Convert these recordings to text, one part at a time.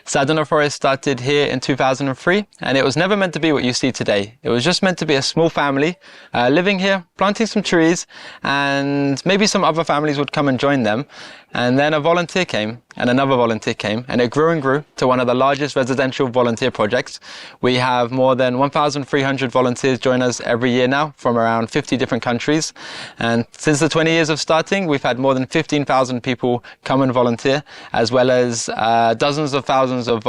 Sadhana Forest started here in 2003, and it was never meant to be what you see today. It was just meant to be a small family living here, planting some trees, and maybe some other families would come and join them. And then a volunteer came, and another volunteer came, and it grew and grew to one of the largest residential volunteer projects. We have more than 1,300 volunteers join us every year now from around 50 different countries. And since the 20 years of starting, we've had more than 15,000 people come and volunteer, as well as dozens of thousands of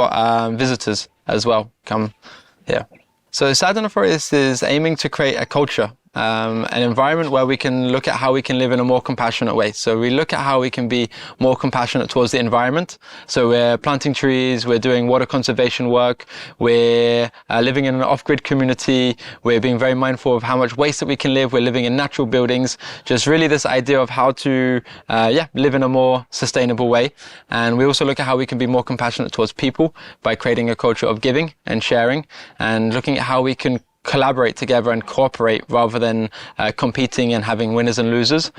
visitors as well come here. So Sadhana Forest is aiming to create a culture, an environment where we can look at how we can live in a more compassionate way. So we look at how we can be more compassionate towards the environment. So we're planting trees, we're doing water conservation work, we're living in an off-grid community, we're being very mindful of how much waste that we can live, we're living in natural buildings, just really this idea of how to live in a more sustainable way. And we also look at how we can be more compassionate towards people by creating a culture of giving and sharing, and looking at how we can collaborate together and cooperate rather than competing and having winners and losers.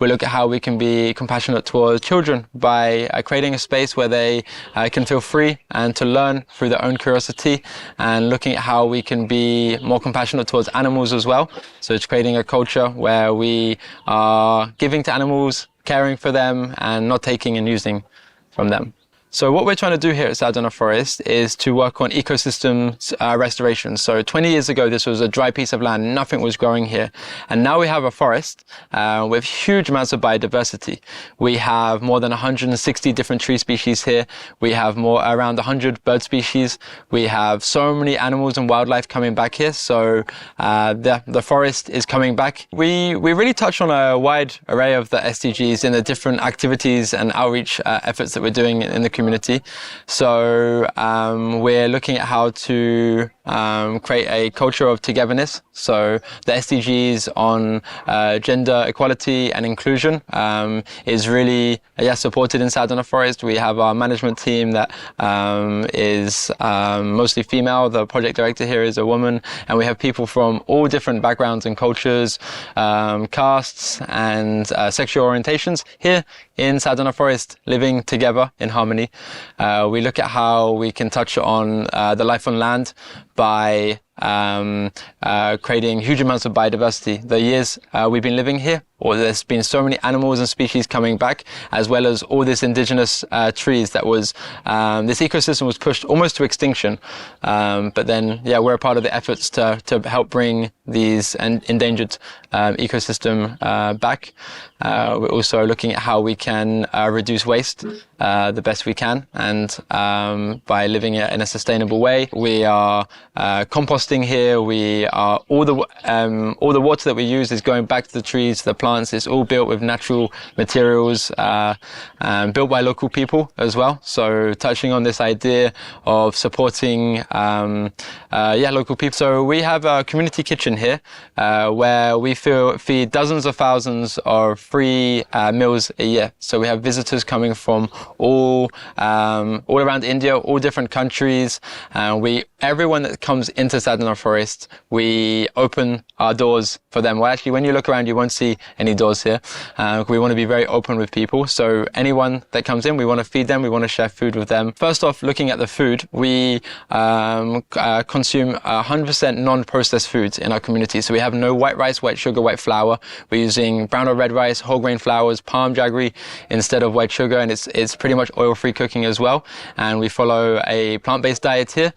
We look at how we can be compassionate towards children by creating a space where they can feel free and to learn through their own curiosity, and looking at how we can be more compassionate towards animals as well. So it's creating a culture where we are giving to animals, caring for them, and not taking and using from them. So what we're trying to do here at Sadhana Forest is to work on ecosystem restoration. So 20 years ago, this was a dry piece of land, nothing was growing here. And now we have a forest with huge amounts of biodiversity. We have more than 160 different tree species here. We have around 100 bird species. We have so many animals and wildlife coming back here. So the forest is coming back. We really touch on a wide array of the SDGs in the different activities and outreach efforts that we're doing in the community. So we're looking at how to create a culture of togetherness. So the SDGs on gender equality and inclusion is really supported in Sadhana Forest. We have our management team that is mostly female. The project director here is a woman, and we have people from all different backgrounds and cultures, castes and sexual orientations here in Sadhana Forest, living together in harmony. We look at how we can touch on the life on land by creating huge amounts of biodiversity. The years we've been living here, there's been so many animals and species coming back, as well as all this indigenous trees that was, this ecosystem was pushed almost to extinction. But then, we're a part of the efforts to help bring these endangered ecosystem back. We're also looking at how we can reduce waste the best we can, and by living it in a sustainable way. We are composting here. We are all the water that we use is going back to the trees, to the plants. It's all built with natural materials, built by local people as well. So touching on this idea of supporting local people. So we have a community kitchen here where we feed dozens of thousands of free meals a year. So we have visitors coming from all around India, all different countries. Everyone that comes into Sadhana Forest, we open our doors for them. Well, actually, when you look around, you won't see any doors here. We want to be very open with people. So anyone that comes in, we want to feed them. We want to share food with them. First off, looking at the food, we consume 100% non-processed foods in our community. So we have no white rice, white sugar, white flour. We're using brown or red rice, whole grain flours, palm jaggery instead of white sugar, and it's pretty much oil-free cooking as well. And we follow a plant-based diet here.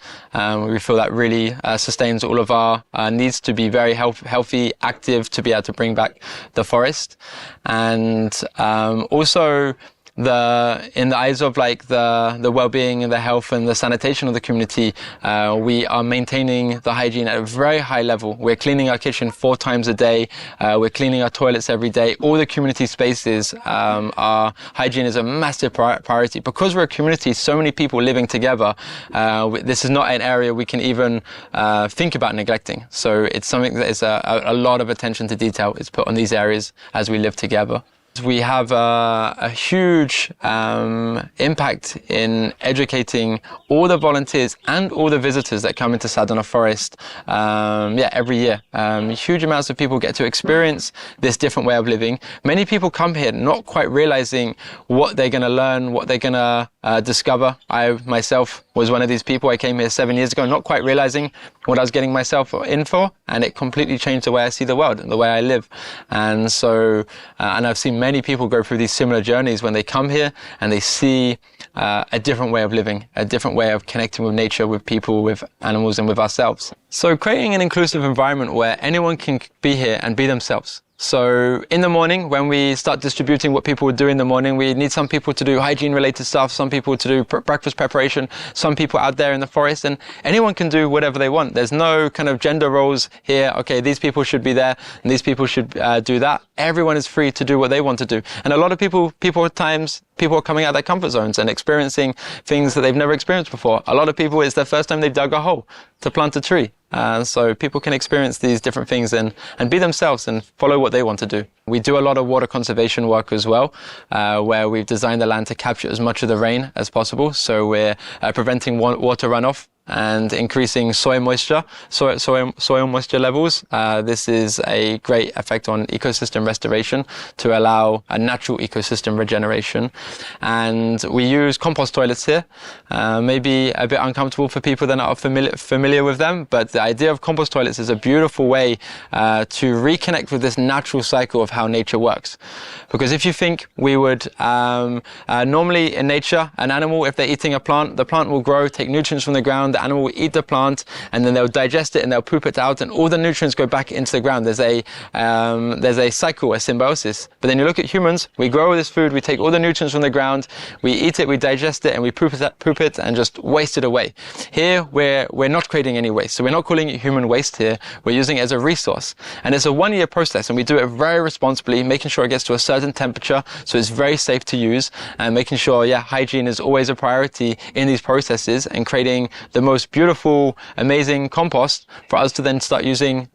We feel that really sustains all of our needs to be very healthy, active, to be able to bring back the forest. And also in the eyes of like the well-being and the health and the sanitation of the community, we are maintaining the hygiene at a very high level. We're cleaning our kitchen 4 times a day. We're cleaning our toilets every day. All the community spaces, our hygiene is a massive priority. Because we're a community, so many people living together, this is not an area we can even think about neglecting. So it's something that is a lot of attention to detail is put on these areas as we live together. We have a huge impact in educating all the volunteers and all the visitors that come into Sadhana Forest every year. Huge amounts of people get to experience this different way of living. Many people come here not quite realizing what they're going to learn, what they're going to discover. I myself was one of these people. I came here 7 years ago, not quite realizing what I was getting myself in for, and it completely changed the way I see the world and the way I live. And so, and I've seen many people go through these similar journeys when they come here and they see a different way of living, a different way of connecting with nature, with people, with animals, and with ourselves. So creating an inclusive environment where anyone can be here and be themselves. So in the morning, when we start distributing what people would do in the morning, we need some people to do hygiene related stuff, some people to do breakfast preparation, some people out there in the forest, and anyone can do whatever they want. There's no kind of gender roles here. Okay, these people should be there and these people should do that. Everyone is free to do what they want to do. And a lot of people are coming out of their comfort zones and experiencing things that they've never experienced before. A lot of people, it's their first time they've dug a hole to plant a tree. So people can experience these different things and be themselves and follow what they want to do. We do a lot of water conservation work as well, where we've designed the land to capture as much of the rain as possible. So we're preventing water runoff and increasing soil moisture levels. This is a great effect on ecosystem restoration to allow a natural ecosystem regeneration. And we use compost toilets here. Maybe a bit uncomfortable for people that are familiar with them, but the idea of compost toilets is a beautiful way to reconnect with this natural cycle of how nature works. Because if you think we would, normally in nature, an animal, if they're eating a plant, the plant will grow, take nutrients from the ground, the animal will eat the plant, and then they'll digest it and they'll poop it out, and all the nutrients go back into the ground. There's a cycle, a symbiosis. But then you look at humans, we grow all this food, we take all the nutrients from the ground, we eat it, we digest it, and we poop it and just waste it away. Here, we're not creating any waste. So we're not calling it human waste here. We're using it as a resource. And it's a 1-year process, and we do it very responsibly, making sure it gets to a certain temperature, so it's very safe to use, and making sure, hygiene is always a priority in these processes, and creating the most beautiful, amazing compost for us to then start using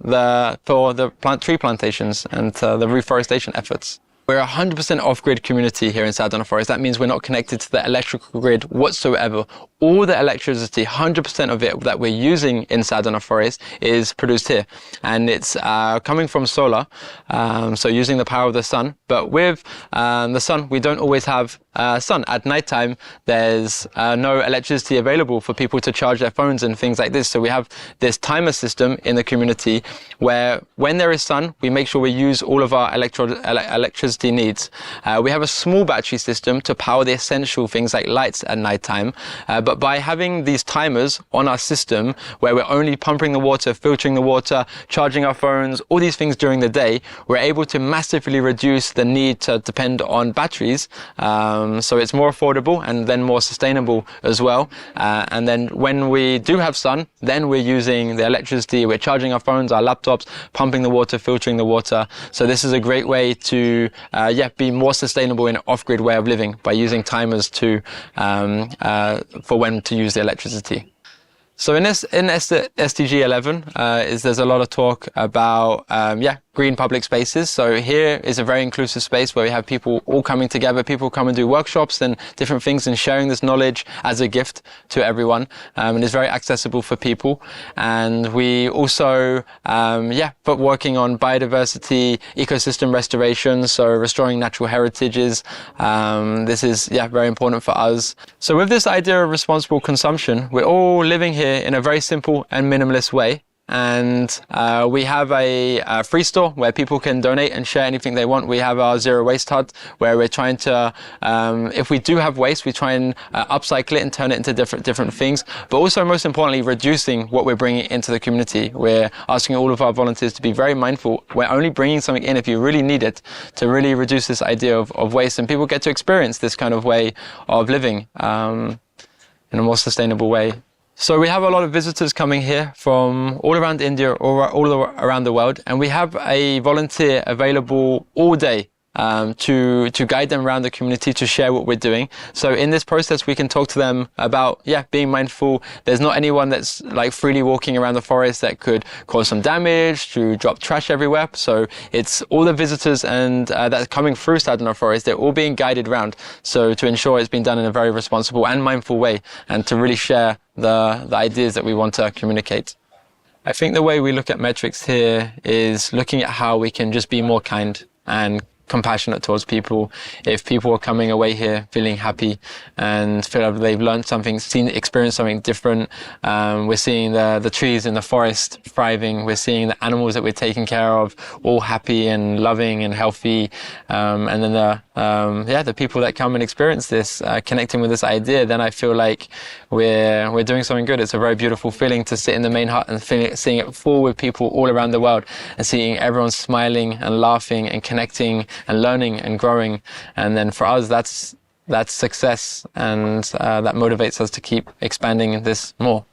for the tree plantations and the reforestation efforts. We're a 100% off-grid community here in Sadhana Forest. That means we're not connected to the electrical grid whatsoever. All the electricity, 100% of it that we're using in Sadhana Forest is produced here. And it's coming from solar, so using the power of the sun. But with the sun, we don't always have sun. At nighttime, there's no electricity available for people to charge their phones and things like this. So we have this timer system in the community where when there is sun, we make sure we use all of our electricity needs. We have a small battery system to power the essential things like lights at nighttime. But by having these timers on our system where we're only pumping the water, filtering the water, charging our phones, all these things during the day, we're able to massively reduce the need to depend on batteries. So it's more affordable and then more sustainable as well. And then when we do have sun, then we're using the electricity, we're charging our phones, our laptops, pumping the water, filtering the water. So this is a great way to be more sustainable in an off-grid way of living by using timers for when to use the electricity. So in SDG 11, there's a lot of talk about green public spaces. So here is a very inclusive space where we have people all coming together. People come and do workshops and different things and sharing this knowledge as a gift to everyone. And it's very accessible for people. And we also, but working on biodiversity, ecosystem restoration, so restoring natural heritages. This is, very important for us. So with this idea of responsible consumption, we're all living here in a very simple and minimalist way. And we have a free store where people can donate and share anything they want. We have our zero waste hut where we're trying to, if we do have waste, we try and upcycle it and turn it into different things. But also, most importantly, reducing what we're bringing into the community. We're asking all of our volunteers to be very mindful. We're only bringing something in if you really need it, to really reduce this idea of waste. And people get to experience this kind of way of living in a more sustainable way. So we have a lot of visitors coming here from all around India, all around the world, and we have a volunteer available all day to guide them around the community, to share what we're doing. So in this process, we can talk to them about, being mindful. There's not anyone that's like freely walking around the forest that could cause some damage, to drop trash everywhere. So it's all the visitors and that's coming through Sadhana Forest, they're all being guided around. So to ensure it's been done in a very responsible and mindful way, and to really share the ideas that we want to communicate. I think the way we look at metrics here is looking at how we can just be more kind and compassionate towards people, if people are coming away here feeling happy and feel like they've learned something, experienced something different. We're seeing the trees in the forest thriving. We're seeing the animals that we're taking care of all happy and loving and healthy. And then the people that come and experience this, connecting with this idea, then I feel like we're doing something good. It's a very beautiful feeling to sit in the main hut and seeing it full with people all around the world and seeing everyone smiling and laughing and connecting and learning and growing. And then for us, that's success, and that motivates us to keep expanding this more.